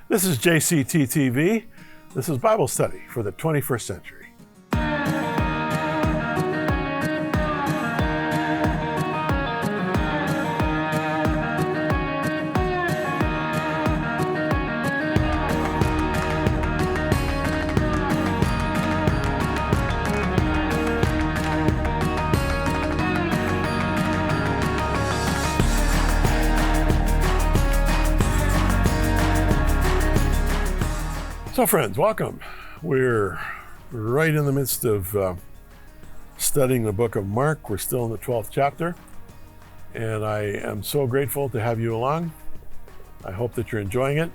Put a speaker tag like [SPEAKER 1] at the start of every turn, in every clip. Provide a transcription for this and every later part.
[SPEAKER 1] This is JCT TV. This is Bible study for the 21st century. So friends, welcome. We're right in the midst of studying the book of Mark. We're still in the 12th chapter, and I am so grateful to have you along. I hope that you're enjoying it.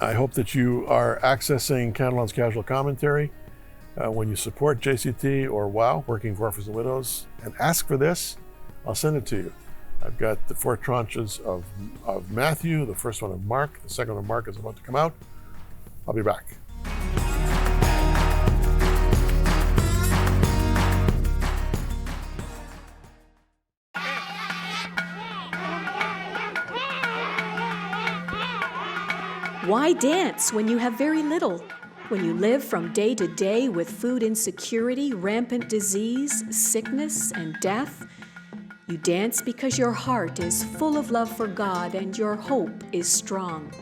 [SPEAKER 1] I hope that you are accessing Cantelon's Casual Commentary when you support JCT or WOW, Working for Orphans and Widows, and ask for this. I'll send it to you. I've got the 4 tranches of Matthew, the first one of Mark, the second one of Mark is about to come out. I'll be back.
[SPEAKER 2] Why dance when you have very little? When you live from day to day with food insecurity, rampant disease, sickness, and death? You dance because your heart is full of love for God and your hope is strong.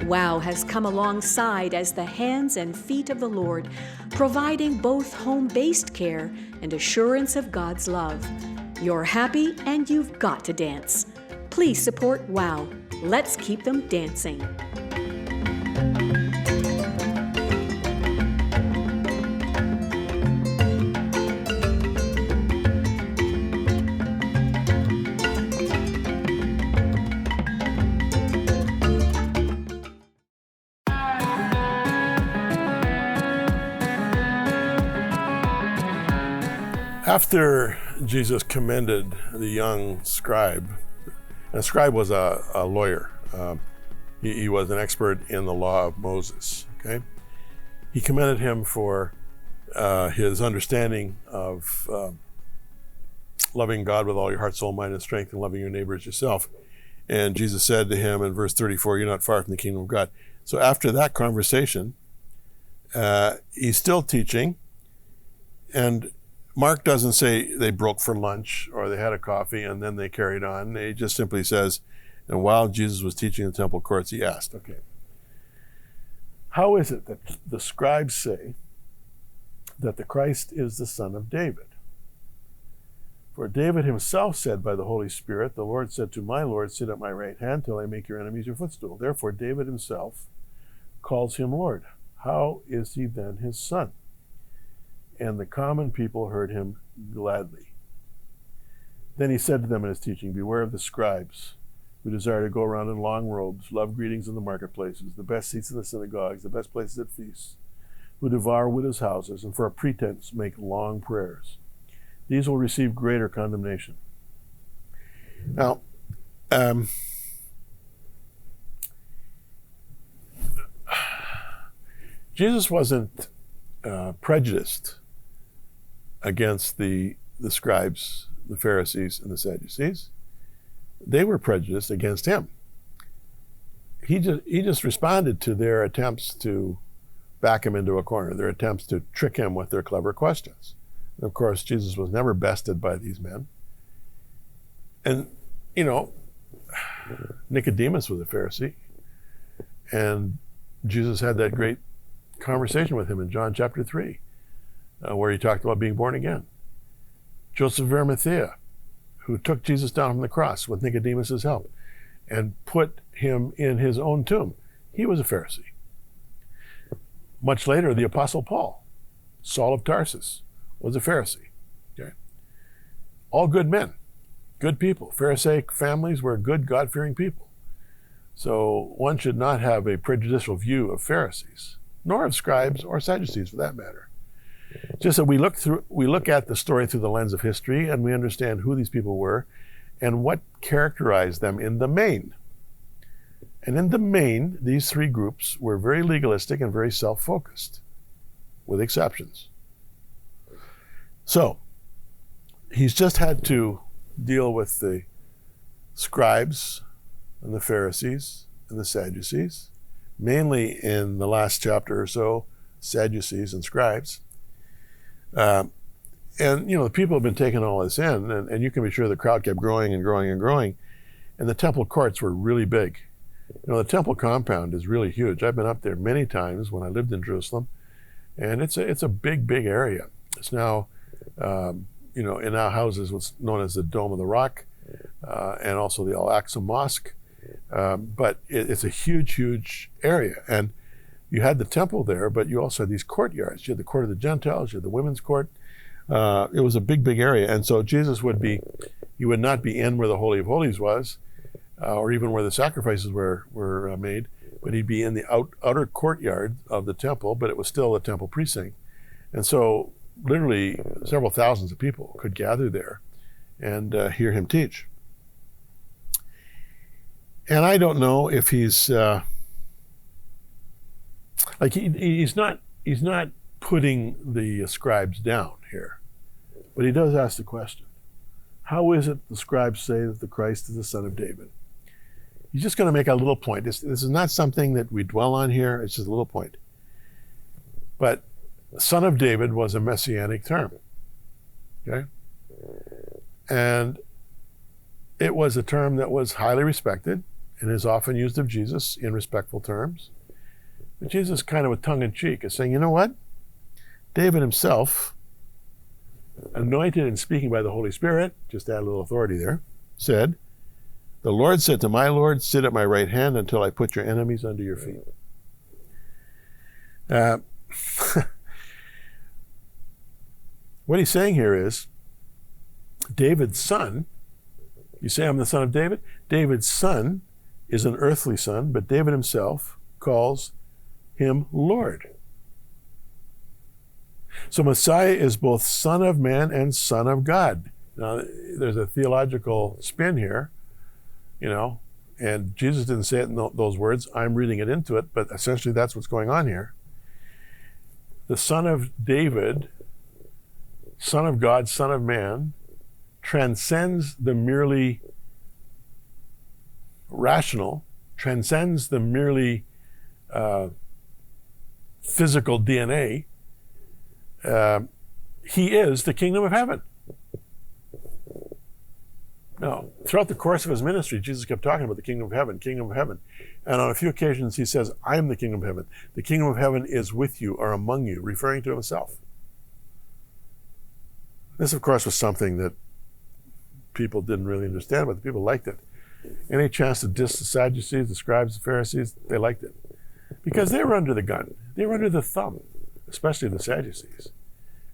[SPEAKER 2] WOW has come alongside as the hands and feet of the Lord, providing both home-based care and assurance of God's love. You're happy and you've got to dance. Please support WOW. Let's keep them dancing.
[SPEAKER 1] After Jesus commended the young scribe, and a scribe was a lawyer. He was an expert in the law of Moses, okay? He commended him for his understanding of loving God with all your heart, soul, mind, and strength, and loving your neighbor as yourself. And Jesus said to him in verse 34, you're not far from the kingdom of God. So after that conversation, he's still teaching, and Mark doesn't say they broke for lunch or they had a coffee and then they carried on. He just simply says, and while Jesus was teaching in the temple courts, he asked, okay, how is it that the scribes say that the Christ is the son of David? For David himself said by the Holy Spirit, the Lord said to my Lord, sit at my right hand till I make your enemies your footstool. Therefore, David himself calls him Lord. How is he then his son? And the common people heard him gladly. Then he said to them in his teaching, beware of the scribes who desire to go around in long robes, love greetings in the marketplaces, the best seats in the synagogues, the best places at feasts, who devour widows' houses, and for a pretense make long prayers. These will receive greater condemnation. Now, Jesus wasn't prejudiced against the scribes, the Pharisees, and the Sadducees. They were prejudiced against him. He just responded to their attempts to back him into a corner, their attempts to trick him with their clever questions. And of course, Jesus was never bested by these men. And, you know, Nicodemus was a Pharisee, and Jesus had that great conversation with him in John chapter 3. Where he talked about being born again. Joseph of Arimathea, who took Jesus down from the cross with Nicodemus's help and put him in his own tomb. He was a Pharisee. Much later, the Apostle Paul, Saul of Tarsus, was a Pharisee. Okay? All good men, good people. Pharisaic families were good, God-fearing people. So one should not have a prejudicial view of Pharisees, nor of scribes or Sadducees for that matter. Just that we look at the story through the lens of history, and we understand who these people were and what characterized them in the main. And in the main, these 3 groups were very legalistic and very self-focused, with exceptions. So, he's just had to deal with the scribes and the Pharisees and the Sadducees, mainly in the last chapter or so, Sadducees and scribes. And, the people have been taking all this in, and you can be sure the crowd kept growing and growing and growing. And the temple courts were really big. The temple compound is really huge. I've been up there many times when I lived in Jerusalem, and it's a big, big area. It's now, it now houses what's known as the Dome of the Rock, and also the Al-Aqsa Mosque. But it's a huge, huge area. And you had the temple there, but you also had these courtyards. You had the court of the Gentiles, you had the women's court. It was a big, big area. And so Jesus he would not be in where the Holy of Holies was, or even where the sacrifices were made, but he'd be in the outer courtyard of the temple, but it was still a temple precinct. And so literally several thousands of people could gather there and hear him teach. And I don't know if he's he's not putting the scribes down here, but he does ask the question: how is it the scribes say that the Christ is the son of David? He's just going to make a little point. This is not something that we dwell on here. It's just a little point. But son of David was a messianic term, okay? And it was a term that was highly respected and is often used of Jesus in respectful terms. But Jesus, kind of with tongue-in-cheek, is saying, you know what? David himself, anointed and speaking by the Holy Spirit, just add a little authority there, said, "The Lord said to my Lord, sit at my right hand until I put your enemies under your feet." What he's saying here is, David's son, you say I'm the son of David? David's son is an earthly son, but David himself calls him Lord. So Messiah is both son of man and son of God. Now, there's a theological spin here, and Jesus didn't say it in those words. I'm reading it into it, but essentially that's what's going on here. The son of David, son of God, son of man, transcends the merely rational, transcends the merely physical DNA. He is the kingdom of heaven. Now, throughout the course of his ministry, Jesus kept talking about the kingdom of heaven, kingdom of heaven. And on a few occasions, he says, I'm the kingdom of heaven. The kingdom of heaven is with you or among you, referring to himself. This, of course, was something that people didn't really understand, but the people liked it. Any chance to diss the Sadducees, the scribes, the Pharisees, they liked it. Because they were under the gun. They were under the thumb, especially the Sadducees.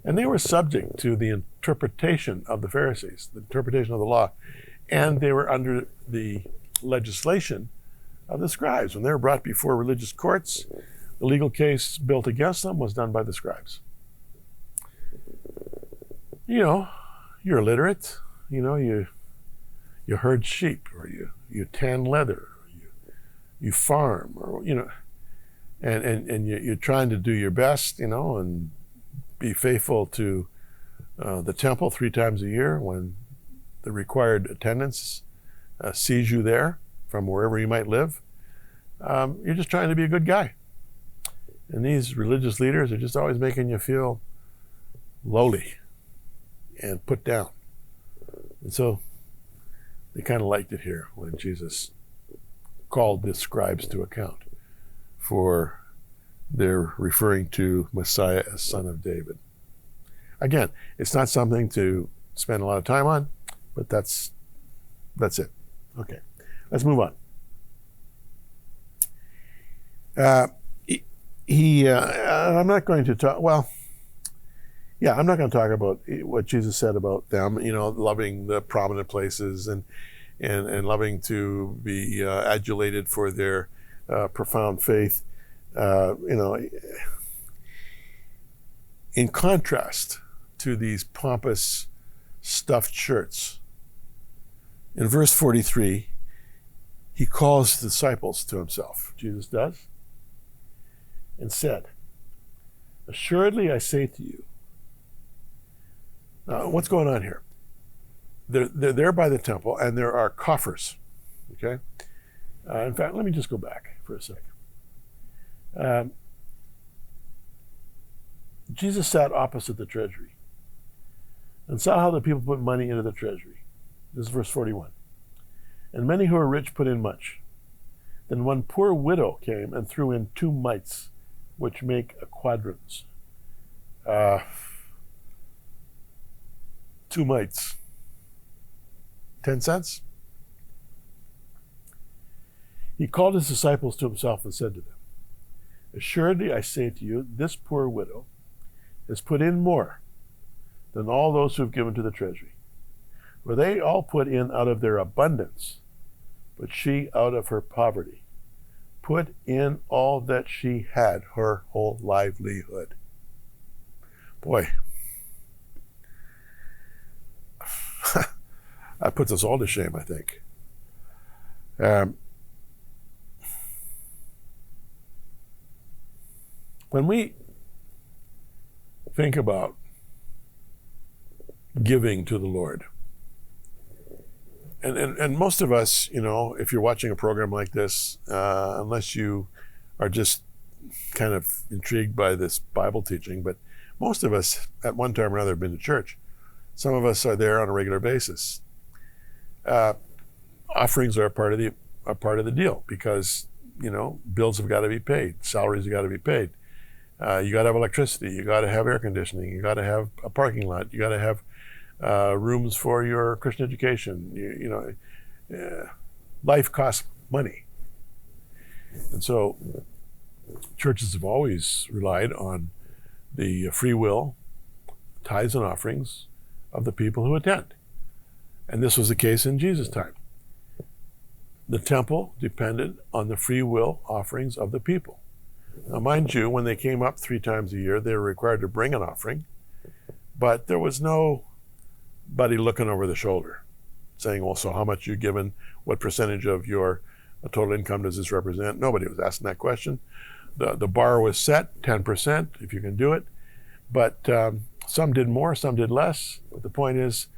[SPEAKER 1] And they were subject to the interpretation of the Pharisees, the interpretation of the law. And they were under the legislation of the scribes. When they were brought before religious courts, the legal case built against them was done by the scribes. You're illiterate. You herd sheep, or you tan leather, or you farm, or and you're trying to do your best, and be faithful to the temple 3 times a year when the required attendance sees you there from wherever you might live. You're just trying to be a good guy. And these religious leaders are just always making you feel lowly and put down. And so they kind of liked it here when Jesus called the scribes to account for their referring to Messiah as son of David. Again, it's not something to spend a lot of time on, but that's it. Okay, let's move on. I'm not going to talk, I'm not going to talk about what Jesus said about them, loving the prominent places and loving to be adulated for their profound faith. In contrast to these pompous stuffed shirts, in verse 43, he calls the disciples to himself, Jesus does, and said, "Assuredly I say to you." Now, what's going on here? They're there by the temple, and there are coffers, okay? In fact, let me just go back for a second. Jesus sat opposite the treasury and saw how the people put money into the treasury. This is verse 41. And many who were rich put in much. Then one poor widow came and threw in 2 mites, which make a quadrans. 2 mites. 10 cents? He called his disciples to himself and said to them, Assuredly I say to you, this poor widow has put in more than all those who have given to the treasury. For they all put in out of their abundance, but she out of her poverty put in all that she had, her whole livelihood. Boy, that puts us all to shame, I think. When we think about giving to the Lord, and most of us, if you're watching a program like this, unless you are just kind of intrigued by this Bible teaching, but most of us at one time or another have been to church. Some of us are there on a regular basis. Offerings are a part of the deal because bills have got to be paid, salaries have got to be paid. You got to have electricity. You got to have air conditioning. You got to have a parking lot. You got to have rooms for your Christian education. Life costs money, and so churches have always relied on the free will, tithes and offerings of the people who attend, and this was the case in Jesus' time. The temple depended on the free will offerings of the people. Now, mind you, when they came up 3 times a year, they were required to bring an offering, but there was nobody looking over the shoulder saying, well, so how much you given? What percentage of your total income does this represent? Nobody was asking that question. The bar was set, 10%, if you can do it. But some did more, some did less. But the point is,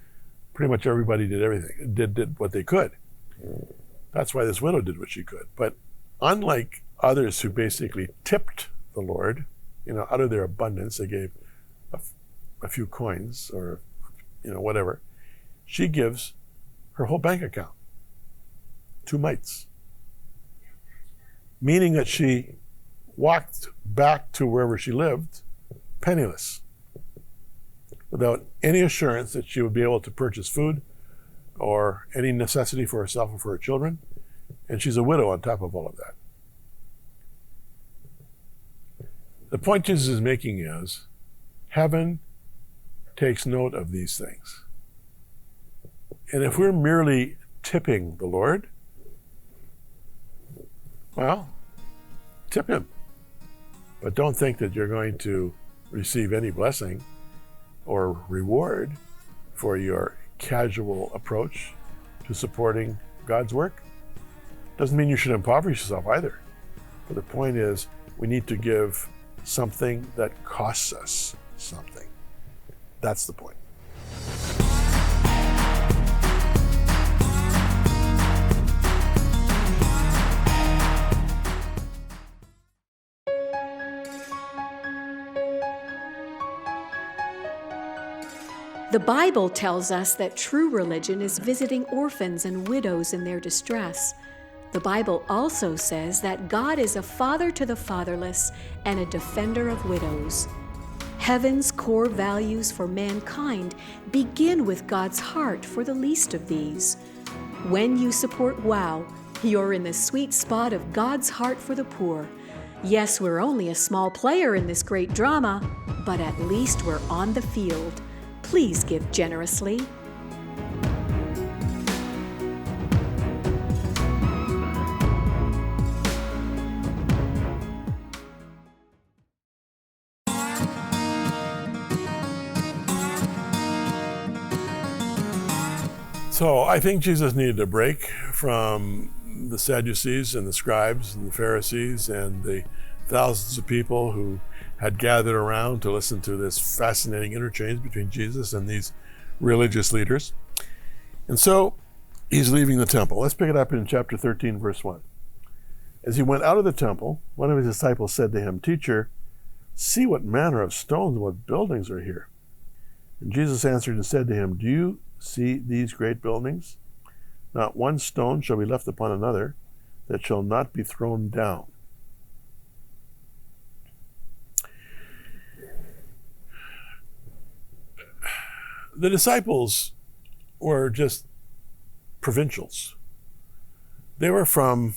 [SPEAKER 1] pretty much everybody did everything, did what they could. That's why this widow did what she could. But unlike others who basically tipped the Lord, out of their abundance, they gave a few coins or, whatever. She gives her whole bank account, 2 mites, meaning that she walked back to wherever she lived penniless, without any assurance that she would be able to purchase food or any necessity for herself or for her children. And she's a widow on top of all of that. The point Jesus is making is, heaven takes note of these things. And if we're merely tipping the Lord, well, tip him. But don't think that you're going to receive any blessing or reward for your casual approach to supporting God's work. Doesn't mean you should impoverish yourself either. But the point is, we need to give something that costs us something. That's the point.
[SPEAKER 2] The Bible tells us that true religion is visiting orphans and widows in their distress. The Bible also says that God is a father to the fatherless and a defender of widows. Heaven's core values for mankind begin with God's heart for the least of these. When you support WOW, you're in the sweet spot of God's heart for the poor. Yes, we're only a small player in this great drama, but at least we're on the field. Please give generously.
[SPEAKER 1] So I think Jesus needed a break from the Sadducees and the scribes and the Pharisees and the thousands of people who had gathered around to listen to this fascinating interchange between Jesus and these religious leaders. And so he's leaving the temple. Let's pick it up in chapter 13, verse 1. As he went out of the temple, one of his disciples said to him, "Teacher, see what manner of stones and what buildings are here." And Jesus answered and said to him, "Do you see these great buildings? Not one stone shall be left upon another that shall not be thrown down." The disciples were just provincials. They were from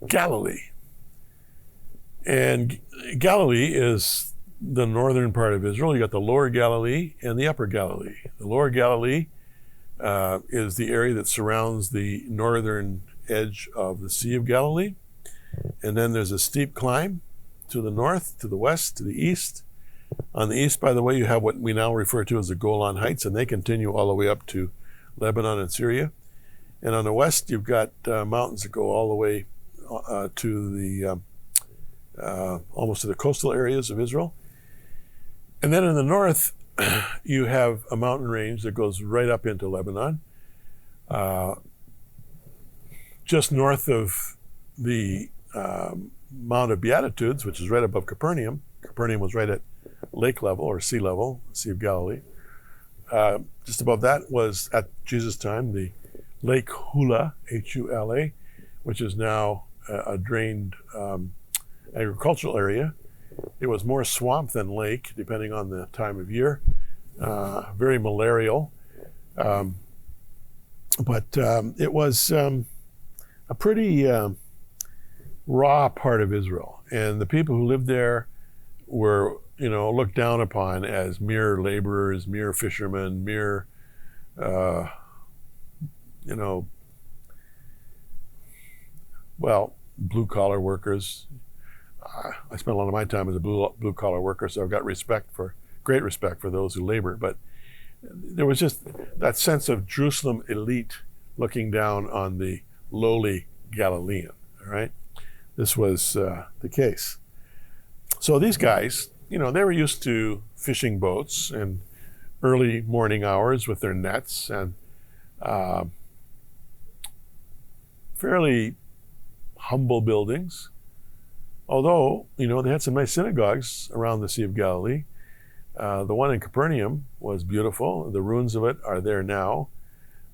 [SPEAKER 1] Galilee. And Galilee is the northern part of Israel. You got the lower Galilee and the upper Galilee. The lower Galilee is the area that surrounds the northern edge of the Sea of Galilee. And then there's a steep climb to the north, to the west, to the east. On the east, by the way, you have what we now refer to as the Golan Heights, and they continue all the way up to Lebanon and Syria. And on the west, you've got mountains that go all the way to the almost to the coastal areas of Israel. And then in the north, you have a mountain range that goes right up into Lebanon. Just north of the Mount of Beatitudes, which is right above Capernaum. Capernaum was right at lake level or sea level, Sea of Galilee. Just above that was, at Jesus' time, the Lake Hula, Hula, which is now a drained agricultural area. It was more swamp than lake, depending on the time of year. Very malarial. But it was a pretty raw part of Israel. And the people who lived there were, looked down upon as mere laborers, mere fishermen, mere, blue-collar workers. I spent a lot of my time as a blue-collar worker, so I've got great respect for those who labor. But there was just that sense of Jerusalem elite looking down on the lowly Galilean, all right? This was the case. So these guys, they were used to fishing boats and early morning hours with their nets and fairly humble buildings. Although, they had some nice synagogues around the Sea of Galilee. The one in Capernaum was beautiful. The ruins of it are there now.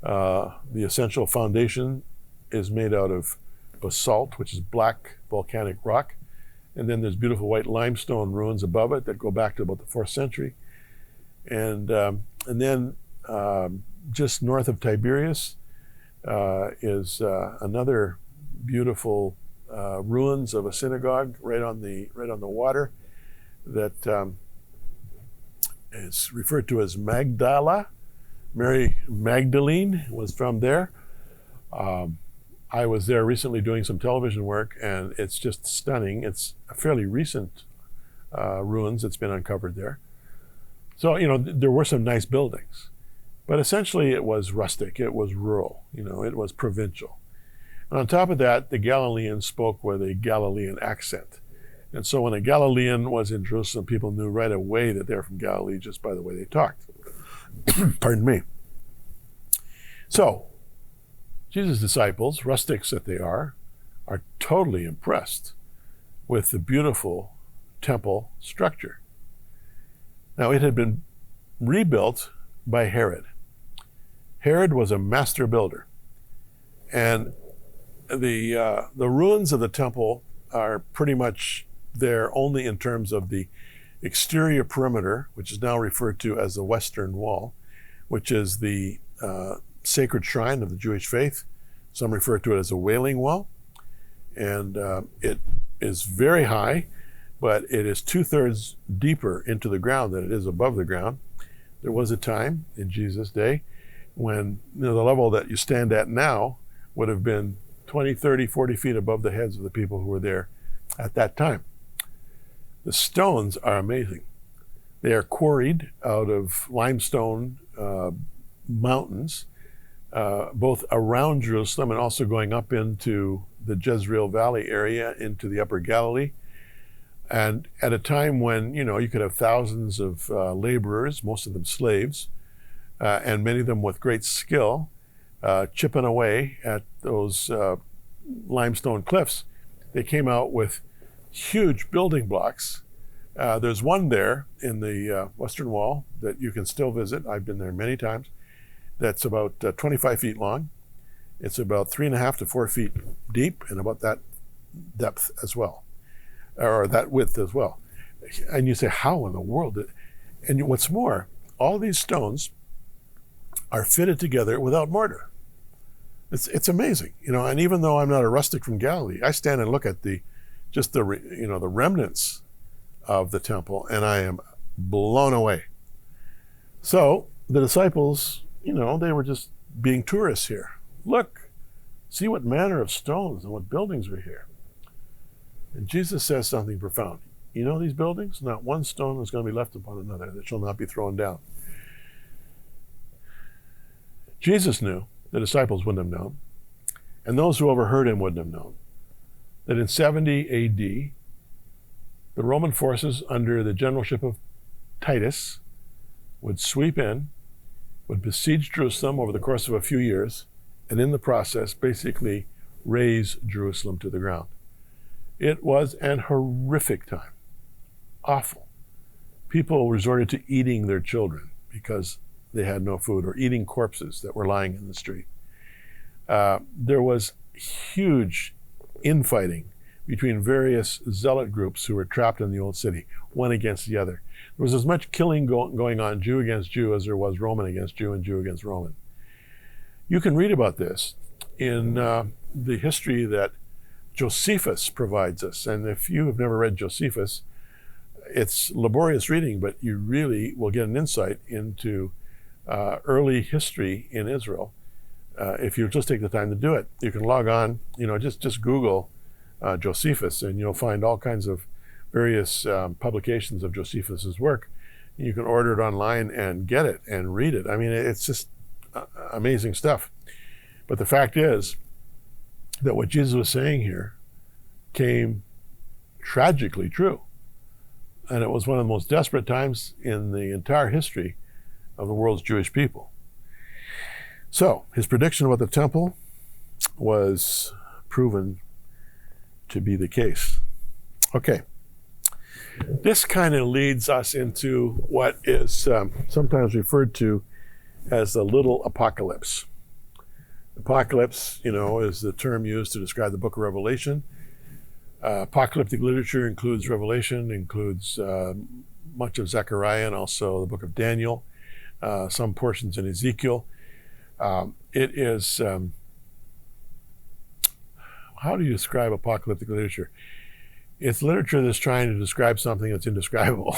[SPEAKER 1] The essential foundation is made out of basalt, which is black volcanic rock. And then there's beautiful white limestone ruins above it that go back to about the 4th century. And then just north of Tiberias is another beautiful ruins of a synagogue right on the water that is referred to as Magdala. Mary Magdalene was from there. I was there recently doing some television work, and it's just stunning. It's a fairly recent ruins that's been uncovered there. So, there were some nice buildings, but essentially it was rustic, it was rural, it was provincial. And on top of that, the Galileans spoke with a Galilean accent. And so when a Galilean was in Jerusalem, people knew right away that they're from Galilee just by the way they talked. Pardon me. So, Jesus' disciples, rustics that they are totally impressed with the beautiful temple structure. Now, it had been rebuilt by Herod. Herod was a master builder. And the ruins of the temple are pretty much there only in terms of the exterior perimeter, which is now referred to as the Western Wall, which is the sacred shrine of the Jewish faith. Some refer to it as a Wailing Wall. And it is very high, but it is 2/3 deeper into the ground than it is above the ground. There was a time in Jesus' day when the level that you stand at now would have been 20, 30, 40 feet above the heads of the people who were there at that time. The stones are amazing. They are quarried out of limestone mountains, both around Jerusalem and also going up into the Jezreel Valley area into the upper Galilee. And at a time when, you could have thousands of laborers, most of them slaves, and many of them with great skill, chipping away at those limestone cliffs, they came out with huge building blocks. There's one there in the Western Wall that you can still visit. I've been there many times. That's about 25 feet long. It's about 3.5 to 4 feet deep and about that depth as well, or that width as well. And you say, how in the world? And what's more, all these stones are fitted together without mortar. It's amazing, And even though I'm not a rustic from Galilee, I stand and look at the remnants of the temple, and I am blown away. So the disciples, they were just being tourists here. Look, see what manner of stones and what buildings are here. And Jesus says something profound. You know these buildings? Not one stone is going to be left upon another that shall not be thrown down. Jesus knew, the disciples wouldn't have known, and those who overheard him wouldn't have known, that in 70 AD, the Roman forces under the generalship of Titus would sweep in, would besiege Jerusalem over the course of a few years, and in the process basically raze Jerusalem to the ground. It was an horrific time. Awful. People resorted to eating their children because they had no food, or eating corpses that were lying in the street. There was huge infighting between various zealot groups who were trapped in the old city, one against the other. There was as much killing going on, Jew against Jew, as there was Roman against Jew and Jew against Roman. You can read about this in the history that Josephus provides us. And if you have never read Josephus, it's laborious reading, but you really will get an insight into early history in Israel if you just take the time to do it. You can log on, just Google Josephus, and you'll find all kinds of various publications of Josephus's work. You can order it online and get it and read it. I mean, it's just amazing stuff. But the fact is that what Jesus was saying here came tragically true. And it was one of the most desperate times in the entire history of the world's Jewish people. So his prediction about the temple was proven to be the case. Okay. This kind of leads us into what is sometimes referred to as the little apocalypse. Apocalypse, is the term used to describe the book of Revelation. Apocalyptic literature includes Revelation, includes much of Zechariah, and also the book of Daniel, some portions in Ezekiel. It is, how do you describe apocalyptic literature? It's literature that's trying to describe something that's indescribable.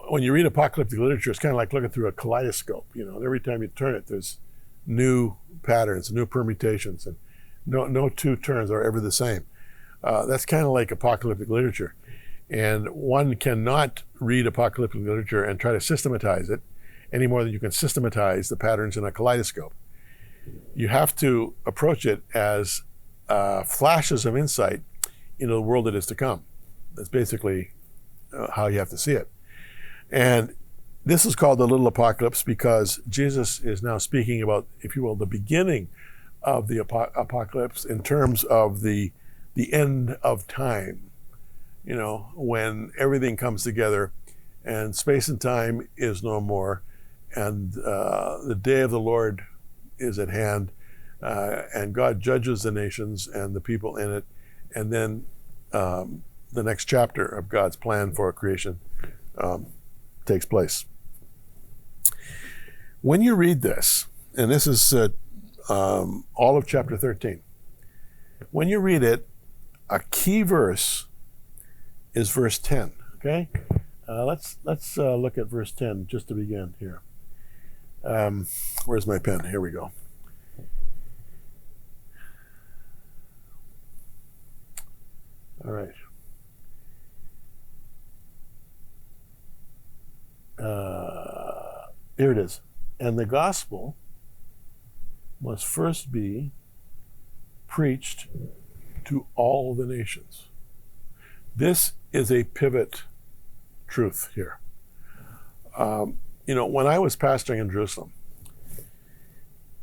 [SPEAKER 1] When you read apocalyptic literature, it's kind of like looking through a kaleidoscope. Every time you turn it, there's new patterns, new permutations, and no two turns are ever the same. That's kind of like apocalyptic literature. And one cannot read apocalyptic literature and try to systematize it any more than you can systematize the patterns in a kaleidoscope. You have to approach it as flashes of insight into the world that is to come. That's basically how you have to see it. And this is called the little apocalypse because Jesus is now speaking about, if you will, the beginning of the apocalypse in terms of the end of time, when everything comes together and space and time is no more, and the day of the Lord is at hand, and God judges the nations and the people in it, and then the next chapter of God's plan for creation takes place. When you read this, and this is all of chapter 13, when you read it, a key verse is verse 10. Okay, let's look at verse 10 just to begin here. Where's my pen? Here we go. All right. Here it is. And the gospel must first be preached to all the nations. This is a pivot truth here. When I was pastoring in Jerusalem,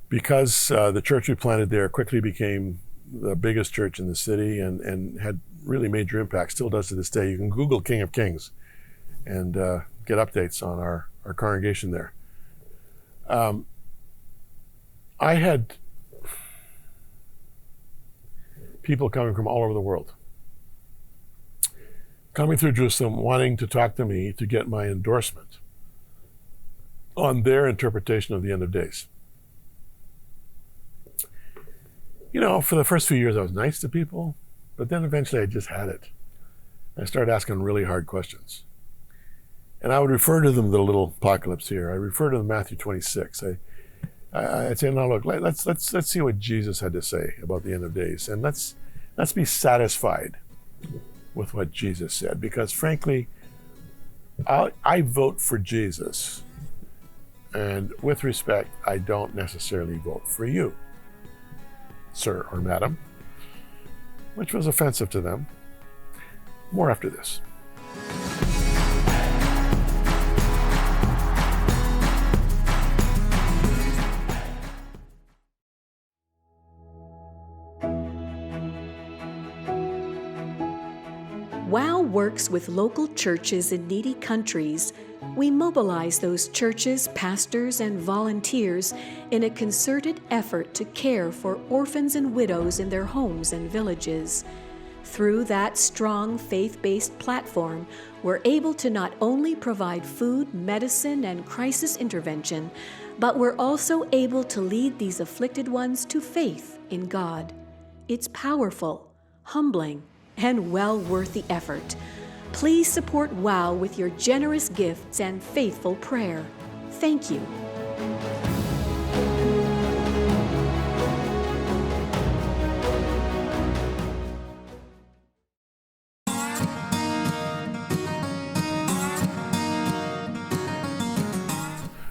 [SPEAKER 1] Because the church we planted there quickly became the biggest church in the city and had really major impact, still does to this day. You can Google King of Kings and get updates on our congregation there. I had people coming from all over the world, coming through Jerusalem, wanting to talk to me to get my endorsement on their interpretation of the end of days. You know, for the first few years, I was nice to people, but then eventually I just had it. I started asking really hard questions. And I would refer to them, the little apocalypse here. I refer to them Matthew 26. I'd say, no, look, let's see what Jesus had to say about the end of days. And let's be satisfied with what Jesus said. Because frankly, I vote for Jesus. And with respect, I don't necessarily vote for you, sir or madam, which was offensive to them. More after this.
[SPEAKER 2] WOW works with local churches in needy countries. We mobilize those churches, pastors, and volunteers in a concerted effort to care for orphans and widows in their homes and villages. Through that strong faith-based platform, we're able to not only provide food, medicine, and crisis intervention, but we're also able to lead these afflicted ones to faith in God. It's powerful, humbling, and well worth the effort. Please support WOW with your generous gifts and faithful prayer. Thank you.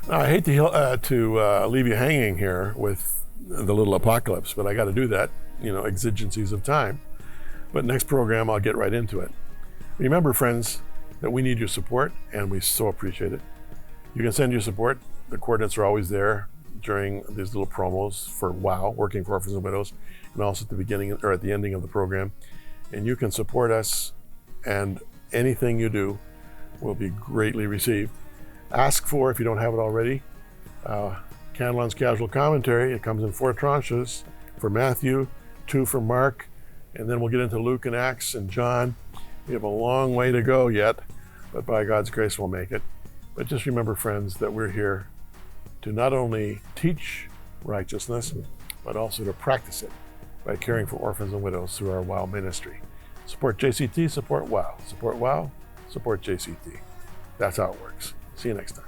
[SPEAKER 1] Now, I hate to leave you hanging here with the little apocalypse, but I got to do that, exigencies of time. But next program, I'll get right into it. Remember, friends, that we need your support, and we so appreciate it. You can send your support. The coordinates are always there during these little promos for WOW, Working for Orphans and Widows, and also at the beginning or at the ending of the program. And you can support us, and anything you do will be greatly received. Ask for, if you don't have it already, Cantelon's Casual Commentary. It comes in 4 tranches for Matthew, 2 for Mark, and then we'll get into Luke and Acts and John. We have a long way to go yet, but by God's grace we'll make it. But just remember, friends, that we're here to not only teach righteousness, but also to practice it by caring for orphans and widows through our WOW ministry. Support JCT, support WOW. Support WOW, support JCT. That's how it works. See you next time.